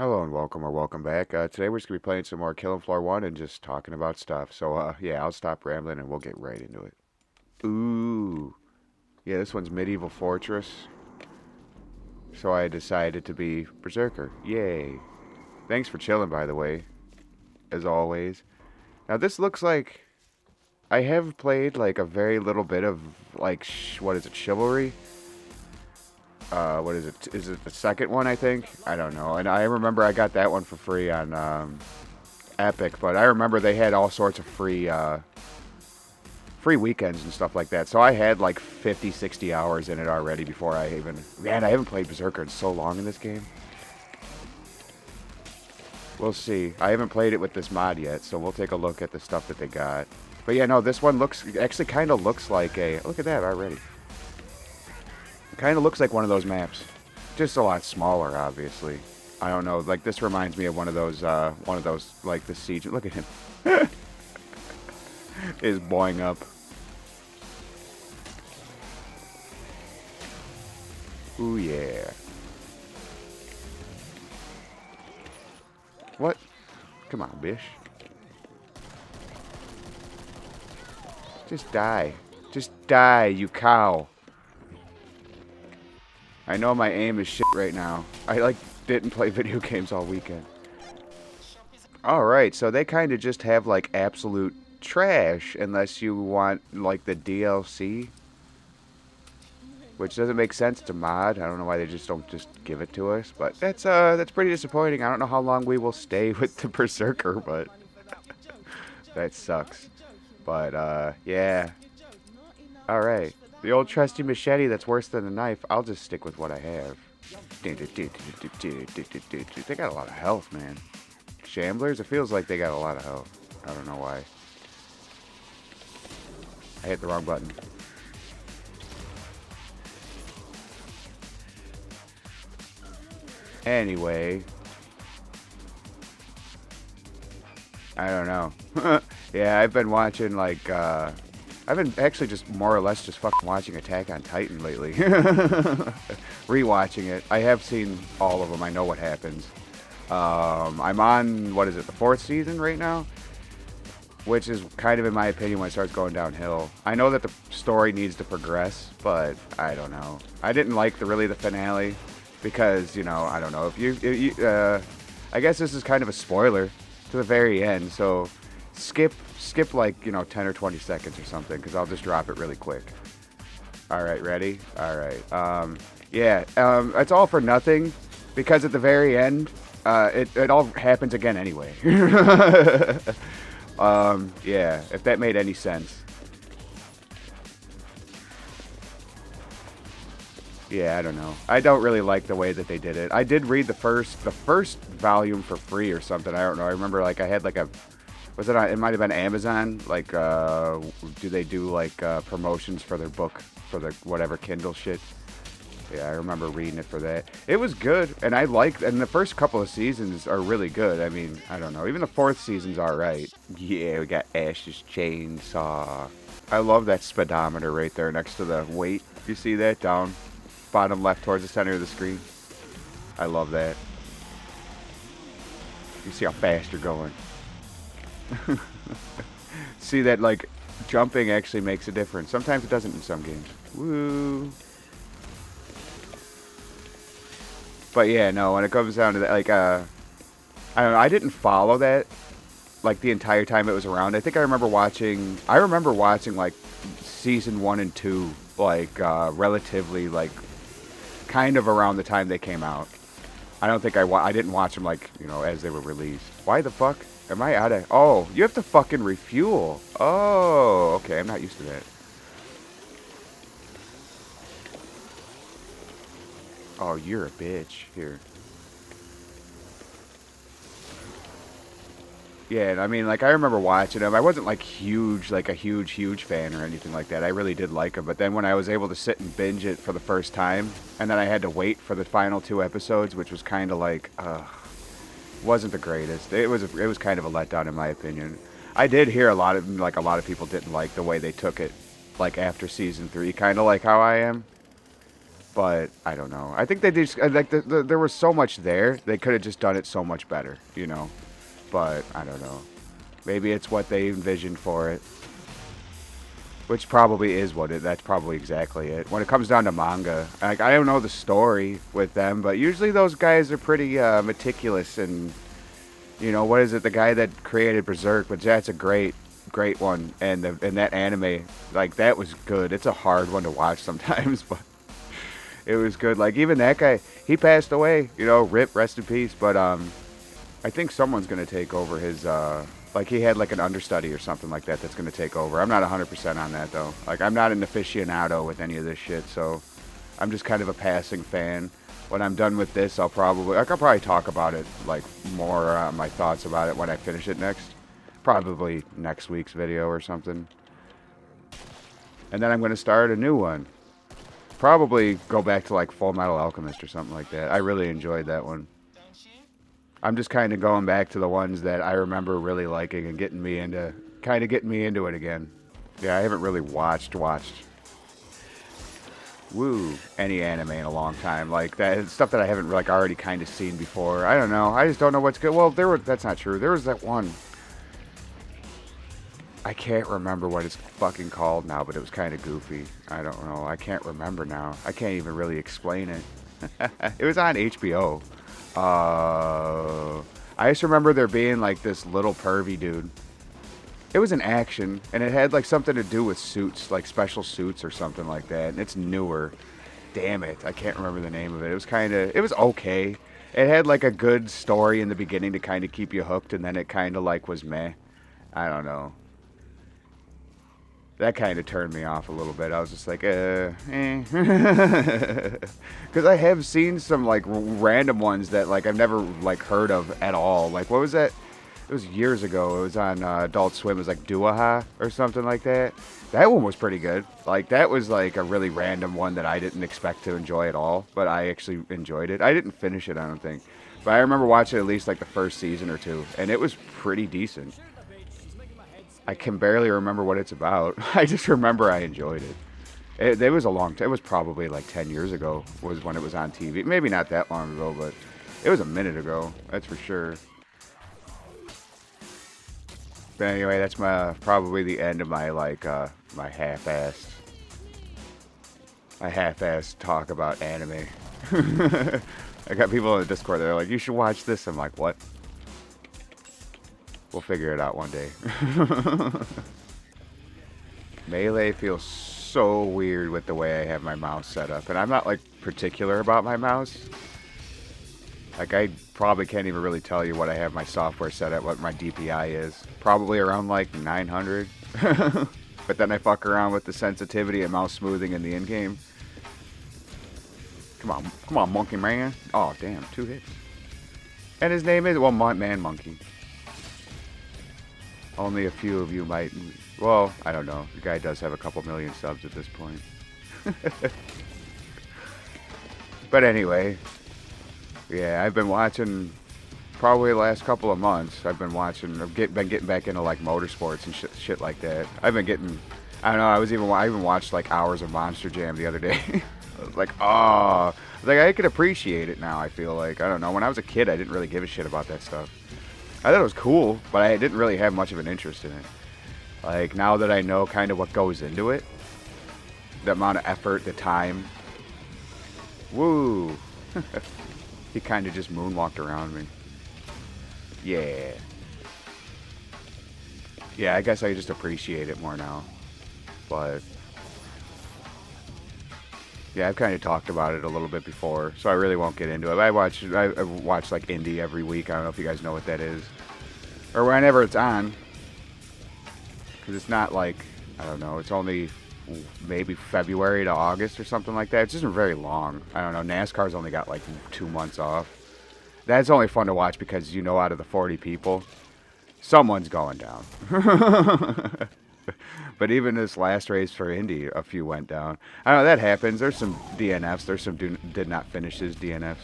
Hello and welcome or welcome back. Today we're just gonna be playing some more Killing Floor 1 and just talking about stuff. So yeah, I'll stop rambling and we'll get right into it. Ooh. Yeah, this one's Medieval Fortress. So I decided to be Berserker. Yay. Thanks for chilling, by the way, as always. Now this looks like I have played like a very little bit of like what is it, Chivalry? What is it? Is it the second one? I think. I don't know. And I remember I got that one for free on Epic, but I remember they had all sorts of free weekends and stuff like that. So I had like 50, 60 hours in it already before I even... Man, I haven't played Berserker in so long in this game. We'll see. I haven't played it with this mod yet, so we'll take a look at the stuff that they got. But yeah, no, this one looks... Actually kind of looks like a... Look at that already. It kind of looks like one of those maps. Just a lot smaller, obviously. I don't know. Like, this reminds me of one of those, like, the Siege... Look at him. Is blowing up. Ooh, yeah. What? Come on, bish. Just die. Just die, you cow. I know my aim is shit right now. I, like, didn't play video games all weekend. Alright, so they kind of just have, like, absolute trash unless you want, like, the DLC. Which doesn't make sense to mod. I don't know why they just don't just give it to us. But that's pretty disappointing. I don't know how long we will stay with the Berserker, but that sucks. But, yeah. Alright. The old trusty machete that's worse than a knife. I'll just stick with what I have. They got a lot of health, man. Shamblers? It feels like they got a lot of health. I don't know why. I hit the wrong button. Anyway. I don't know. Yeah, I've been watching, like, I've been actually just more or less just fucking watching Attack on Titan lately. Rewatching it. I have seen all of them. I know what happens. I'm on, what is it, the 4th season right now? Which is kind of, in my opinion, when it starts going downhill. I know that the story needs to progress, but I don't know. I didn't like the finale. Because, you know, I don't know, I guess this is kind of a spoiler to the very end, so skip like, you know, 10 or 20 seconds or something, because I'll just drop it really quick. Alright, ready? Alright, yeah, it's all for nothing, because at the very end, it all happens again anyway. Yeah, if that made any sense. Yeah, I don't know. I don't really like the way that they did it. I did read the first volume for free or something. I don't know. I remember, like, I had, like, was it on, it might have been Amazon. Like, do they do, like, promotions for their book, for the whatever Kindle shit? Yeah, I remember reading it for that. It was good, and and the first couple of seasons are really good. I mean, I don't know. Even the 4th season's alright. Yeah, we got Ash's Chainsaw. I love that speedometer right there next to the weight. You see that down? Bottom left towards the center of the screen. I love that. You see how fast you're going. See that, like, jumping actually makes a difference. Sometimes it doesn't in some games. Woo. But yeah, no, when it comes down to that, like, I don't know, I didn't follow that, like, the entire time it was around. I think I remember watching, like, season 1 and 2, like, relatively, like, kind of around the time they came out. I don't think I didn't watch them, like, you know, as they were released. Why the fuck? Am I out of... Oh, you have to fucking refuel. Oh, okay, I'm not used to that. Oh, you're a bitch. Here. Yeah, and I mean, like, I remember watching them. I wasn't, like, huge, like, a huge fan or anything like that. I really did like them. But then when I was able to sit and binge it for the first time, and then I had to wait for the final 2 episodes, which was kind of like, wasn't the greatest. It was kind of a letdown, in my opinion. I did hear a lot of people didn't like the way they took it, like, after season 3, kind of like how I am. But I don't know. I think they just like there was so much there. They could have just done it so much better, you know. But I don't know. Maybe it's what they envisioned for it, which probably is what it. That's probably exactly it. When it comes down to manga, like I don't know the story with them, but usually those guys are pretty meticulous. And you know what is it? The guy that created Berserk, but that's a great one. And that anime, like that was good. It's a hard one to watch sometimes, but it was good. Like even that guy, he passed away. You know, rip, rest in peace. But I think someone's gonna take over his. Like he had like an understudy or something like that that's gonna take over. I'm not 100% on that though. Like I'm not an aficionado with any of this shit, so I'm just kind of a passing fan. When I'm done with this, I'll probably talk about it like more my thoughts about it when I finish it next. Probably next week's video or something. And then I'm gonna start a new one. Probably go back to like Full Metal Alchemist or something like that. I really enjoyed that one. I'm just kind of going back to the ones that I remember really liking and getting me into it again. Yeah, I haven't really watched any anime in a long time. Like that stuff that I haven't like already kind of seen before. I don't know. I just don't know what's good. Well, that's not true. There was that one. I can't remember what it's fucking called now, but it was kind of goofy. I don't know. I can't remember now. I can't even really explain it. It was on HBO. I just remember there being like this little pervy dude. It was an action, and it had like something to do with suits, like special suits or something like that. And it's newer. Damn it, I can't remember the name of it. It was okay. It had like a good story in the beginning to kind of keep you hooked, and then it kind of like was meh. I don't know. That kind of turned me off a little bit. I was just like, eh. Because I have seen some, like, random ones that, like, I've never, like, heard of at all. Like, what was that? It was years ago. It was on Adult Swim. It was, like, Duaha or something like that. That one was pretty good. Like, that was, like, a really random one that I didn't expect to enjoy at all. But I actually enjoyed it. I didn't finish it, I don't think. But I remember watching at least, like, the first season or two. And it was pretty decent. I can barely remember what it's about. I just remember I enjoyed it. It was a long time. It was probably like 10 years ago was when it was on TV. Maybe not that long ago, but it was a minute ago. That's for sure. But anyway, that's probably the end of my like my half-assed talk about anime. I got people in the Discord that are like, you should watch this. I'm like, what? We'll figure it out one day. Melee feels so weird with the way I have my mouse set up. And I'm not, like, particular about my mouse. Like, I probably can't even really tell you what I have my software set at, what my DPI is. Probably around, like, 900. But then I fuck around with the sensitivity and mouse smoothing in the in-game. Come on, monkey man. Oh, damn, 2 hits. And his name is, well, Man Monkey. Only a few of you might... Well, I don't know. The guy does have a couple million subs at this point. But anyway. Yeah, I've been watching... Probably the last couple of months, I've been watching... I've been getting back into, like, motorsports and shit like that. I've been getting... I don't know, I even watched, like, hours of Monster Jam the other day. I was like, oh... Like, I could appreciate it now, I feel like. I don't know. When I was a kid, I didn't really give a shit about that stuff. I thought it was cool, but I didn't really have much of an interest in it. Like, now that I know kind of what goes into it, the amount of effort, the time. Woo! He kind of just moonwalked around me. Yeah. Yeah, I guess I just appreciate it more now. But... yeah, I've kind of talked about it a little bit before, so I really won't get into it. I watch like indie every week. I don't know if you guys know what that is, or whenever it's on, because it's not like, I don't know. It's only maybe February to August or something like that. It's just very long. I don't know. NASCAR's only got like 2 months off. That's only fun to watch because you know out of the 40 people, someone's going down. But even this last race for Indy, a few went down. I don't know, that happens. There's some DNFs. There's some did not finish his DNFs.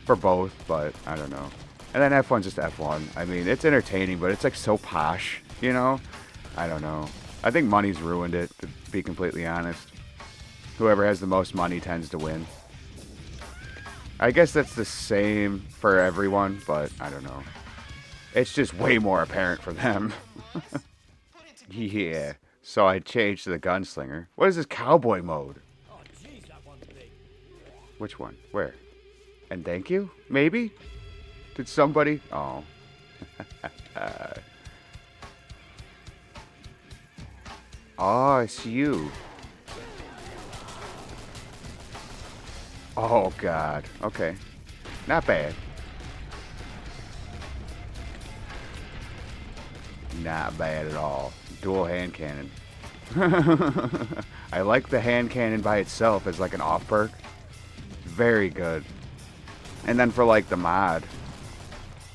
For both, but I don't know. And then F1's just F1. I mean, it's entertaining, but it's like so posh, you know? I don't know. I think money's ruined it, to be completely honest. Whoever has the most money tends to win. I guess that's the same for everyone, but I don't know. It's just way more apparent for them. Yeah. So I changed to the gunslinger. What is this cowboy mode? Which one? Where? And thank you? Maybe? Did somebody? Oh. Oh, it's you. Oh, God. Okay. Not bad. Not bad at all. Dual hand cannon. I like the hand cannon by itself as like an off perk. Very good. And then for like the mod,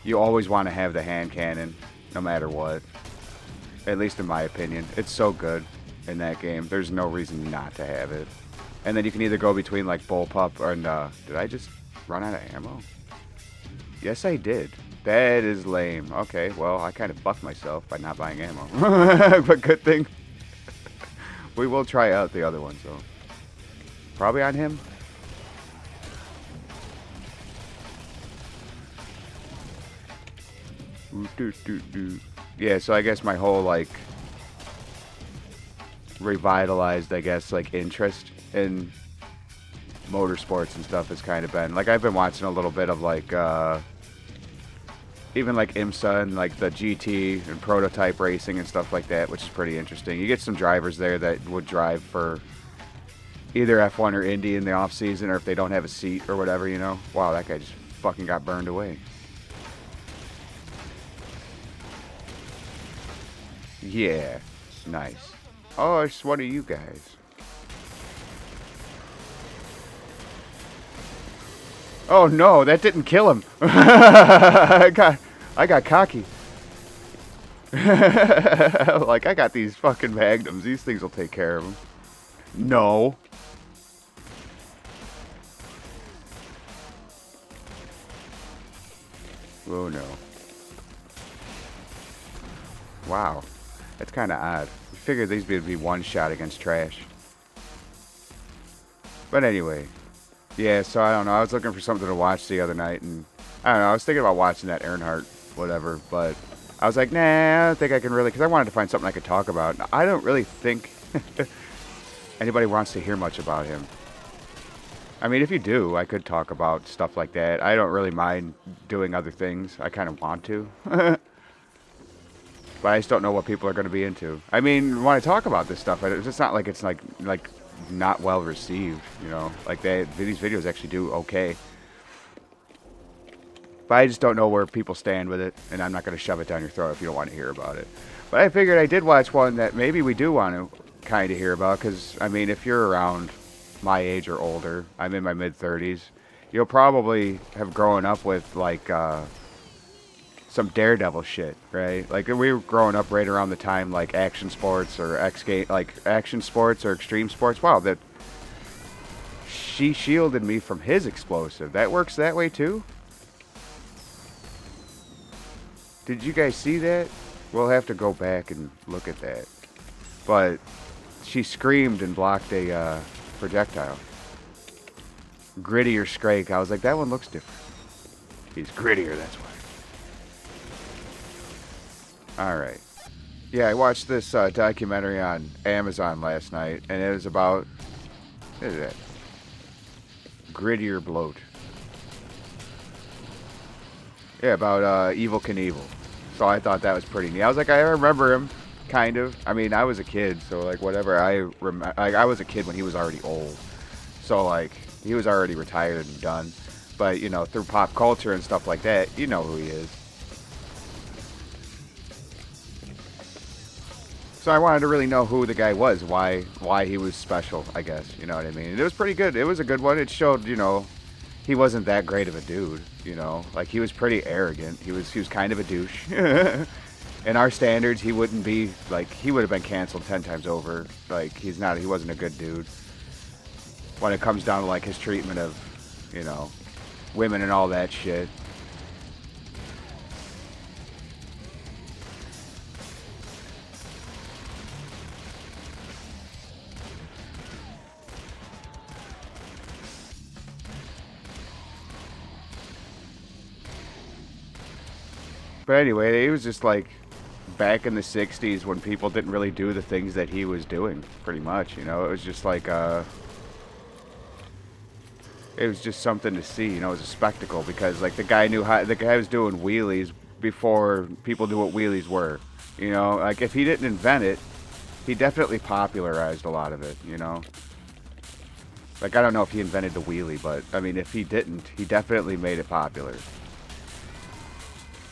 you always want to have the hand cannon no matter what. At least in my opinion. It's so good in that game. There's no reason not to have it. And then you can either go between like bullpup or did I just run out of ammo? Yes, I did. That is lame. Okay, well, I kind of fucked myself by not buying ammo. But good thing. We will try out the other one, so. Probably on him. Yeah, so I guess my whole, like, revitalized, I guess, like, interest in motorsports and stuff has kind of been, like, I've been watching a little bit of, like, even, like, IMSA and, like, the GT and prototype racing and stuff like that, which is pretty interesting. You get some drivers there that would drive for either F1 or Indy in the off-season, or if they don't have a seat or whatever, you know. Wow, that guy just fucking got burned away. Yeah, nice. Oh, it's one of you guys. Oh no, that didn't kill him. I got cocky. Like, I got these fucking magnums. These things will take care of them. No. Oh no. Wow. That's kind of odd. I figured these would be one shot against trash. But anyway. Yeah, so I don't know. I was looking for something to watch the other night, and I don't know. I was thinking about watching that Earnhardt, whatever, but I was like, nah, I don't think I can really, because I wanted to find something I could talk about. I don't really think anybody wants to hear much about him. I mean, if you do, I could talk about stuff like that. I don't really mind doing other things. I kind of want to. But I just don't know what people are going to be into. I mean, when I talk about this stuff, it's not like it's like not well received, you know. Like these videos actually do okay. But I just don't know where people stand with it, and I'm not going to shove it down your throat if you don't want to hear about it. But I figured I did watch one that maybe we do want to kind of hear about, because, I mean, if you're around my age or older, I'm in my mid-30s, you'll probably have grown up with, like, some Daredevil shit, right? Like, we were growing up right around the time, like, action sports or action sports or extreme sports. Wow, that she shielded me from his explosive. That works that way, too? Did you guys see that? We'll have to go back and look at that. But she screamed and blocked a projectile. Grittier Scrake. I was like, that one looks different. He's grittier, that's why. Alright. Yeah, I watched this documentary on Amazon last night, and it was about, what is that? Grittier Bloat. Yeah, about Evil Knievel. So I thought that was pretty neat. I was like, I remember him, kind of. I mean, I was a kid, so like whatever. I was a kid when he was already old, so like he was already retired and done. But you know, through pop culture and stuff like that, you know who he is. So I wanted to really know who the guy was, why he was special, I guess. You know what I mean? And it was pretty good. It was a good one. It showed, you know, he wasn't that great of a dude, you know. Like, he was pretty arrogant. He was kind of a douche. In our standards, he wouldn't be, like, he would have been canceled 10 times over. Like, he wasn't a good dude. When it comes down to, like, his treatment of, you know, women and all that shit. But anyway, it was just like back in the 60s when people didn't really do the things that he was doing, pretty much, you know. It was just like, it was just something to see, you know. It was a spectacle because, like, the guy was doing wheelies before people knew what wheelies were, you know. Like, if he didn't invent it, he definitely popularized a lot of it, you know. Like, I don't know if he invented the wheelie, but, I mean, if he didn't, he definitely made it popular.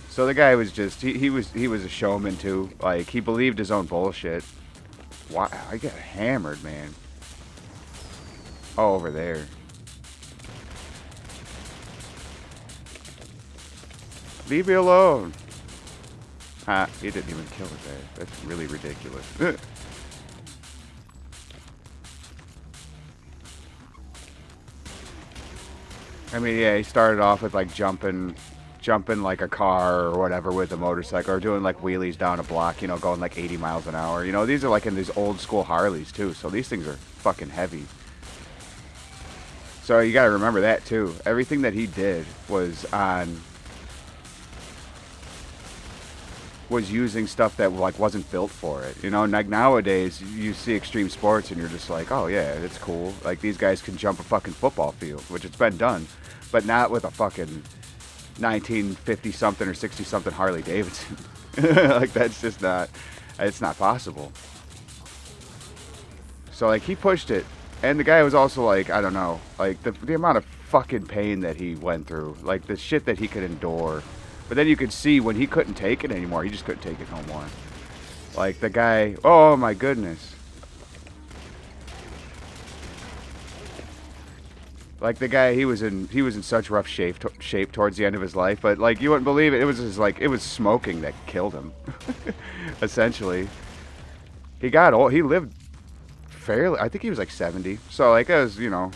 So the guy was just, he was a showman, too. Like, he believed his own bullshit. Why? I get hammered, man. Oh, over there. Leave me alone. Ha, he didn't even kill it there. That's really ridiculous. I mean, yeah, he started off with like jumping like a car or whatever with a motorcycle, or doing like wheelies down a block, you know, going like 80 miles an hour. You know, these are like in these old school Harleys too, so these things are fucking heavy. So you gotta remember that too. Everything that he did was using stuff that like wasn't built for it, you know. And like nowadays, you see extreme sports and you're just like, oh yeah, it's cool. Like these guys can jump a fucking football field, which it's been done, but not with a fucking 1950 something or 60 something Harley Davidson. Like that's just not, it's not possible. So like he pushed it, and the guy was also like, I don't know, like the amount of fucking pain that he went through, like the shit that he could endure. But then you could see when he couldn't take it anymore, he just couldn't take it no more. Like the guy, oh my goodness. Like the guy, he was in such rough shape towards the end of his life, but like you wouldn't believe it. It was just like, it was smoking that killed him. Essentially. He got old. He lived fairly, I think he was like 70. So like it was, you know,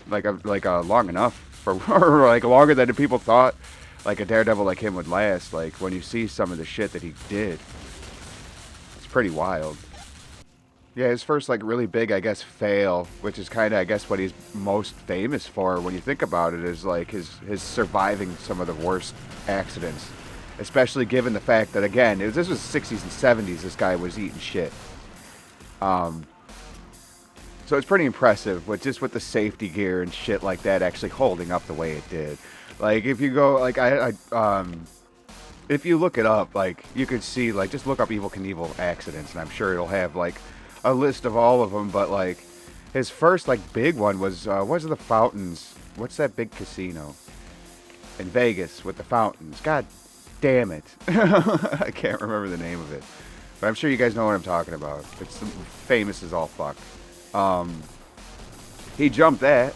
like long enough for or like longer than people thought. Like a daredevil like him would last. Like when you see some of the shit that he did, it's pretty wild. Yeah, his first like really big, I guess, fail, which is kind of, I guess, what he's most famous for when you think about it, is like his surviving some of the worst accidents, especially given the fact that, again, this was 60s and 70s. This guy was eating shit. So it's pretty impressive with the safety gear and shit like that actually holding up the way it did. Like, if you go, like, if you look it up, like, you could see, like, just look up Evel Knievel accidents, and I'm sure it'll have, like, a list of all of them, but, like, his first, like, big one was the Fountains? What's that big casino? In Vegas with the fountains. God damn it. I can't remember the name of it. But I'm sure you guys know what I'm talking about. It's famous as all fuck. He jumped that.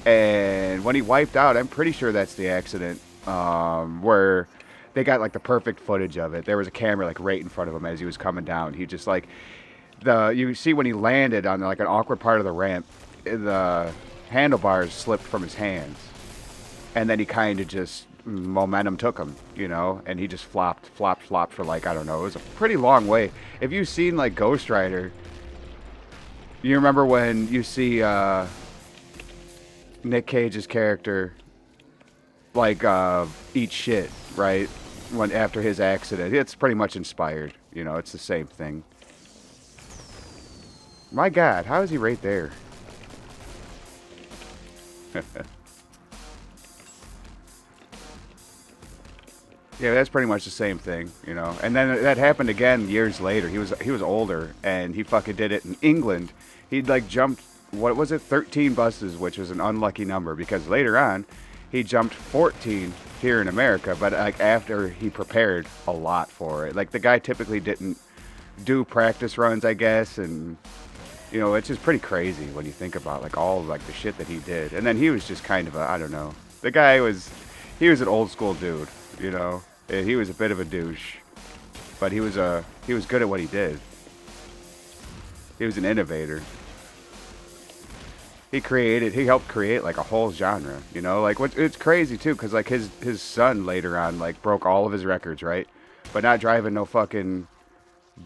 And when he wiped out, I'm pretty sure that's the accident where they got like the perfect footage of it. There was a camera like right in front of him as he was coming down. He just like you see when he landed on like an awkward part of the ramp, the handlebars slipped from his hands, and then he kind of just momentum took him, you know, and he just flopped for like, I don't know, it was a pretty long way. If you've seen like Ghost Rider, you remember when you see Nick Cage's character like eat shit, right? When after his accident, it's pretty much inspired. You know, it's the same thing. My God, how is he right there? Yeah, that's pretty much the same thing, you know. And then that happened again years later. He was older, and he fucking did it in England. He'd like jumped, what was it, 13 buses, which was an unlucky number because later on he jumped 14 here in America, but like after he prepared a lot for it. Like the guy typically didn't do practice runs, I guess, and you know, it's just pretty crazy when you think about like all like the shit that he did. And then he was just kind of a, I don't know. The guy was an old school dude, you know. He was a bit of a douche, but he was good at what he did. He was an innovator. He helped create like a whole genre, you know, like it's crazy too, because like his son later on like broke all of his records, right? But not driving no fucking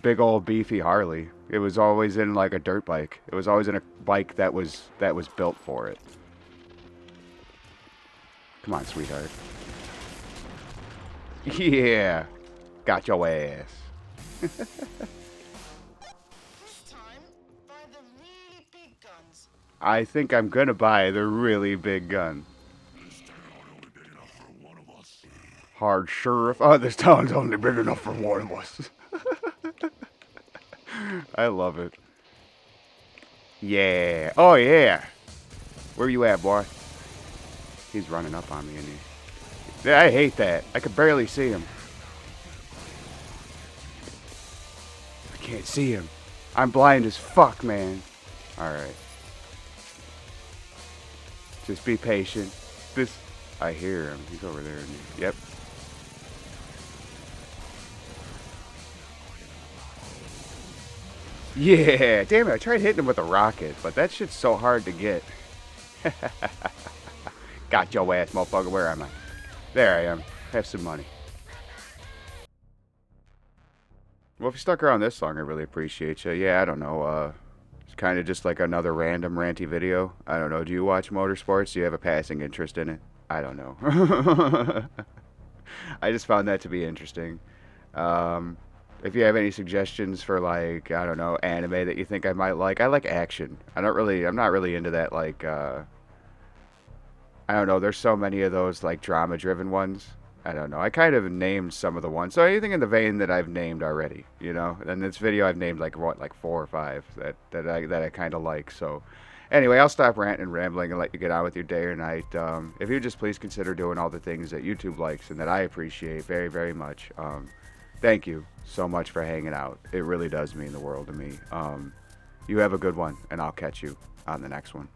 big old beefy Harley. It was always in like a dirt bike. It was always in a bike that was built for it. Come on, sweetheart. Yeah. Got your ass. This time, buy the really big guns. I think I'm gonna buy the really big gun. Hard sheriff. Oh, this town's only big enough for one of us. I love it. Yeah. Oh, yeah. Where you at, boy? He's running up on me, isn't he? Yeah, I hate that. I could barely see him. I can't see him. I'm blind as fuck, man. Alright. Just be patient. This... I hear him. He's over there. Yep. Yeah, damn it, I tried hitting him with a rocket, but that shit's so hard to get. Got your ass, motherfucker. Where am I? There I am. Have some money. Well, if you stuck around this long, I really appreciate you. Yeah, I don't know. It's kind of just like another random ranty video. I don't know. Do you watch motorsports? Do you have a passing interest in it? I don't know. I just found that to be interesting. If you have any suggestions for, like, I don't know, anime that you think I might like action. I'm not really into that, like, I don't know, there's so many of those, like, drama-driven ones. I don't know. I kind of named some of the ones. So anything in the vein that I've named already, you know? And this video I've named, like, what, like 4 or 5 that I kind of like, so... Anyway, I'll stop ranting and rambling and let you get on with your day or night. If you just please consider doing all the things that YouTube likes and that I appreciate very, very much. Thank you so much for hanging out. It really does mean the world to me. You have a good one, and I'll catch you on the next one.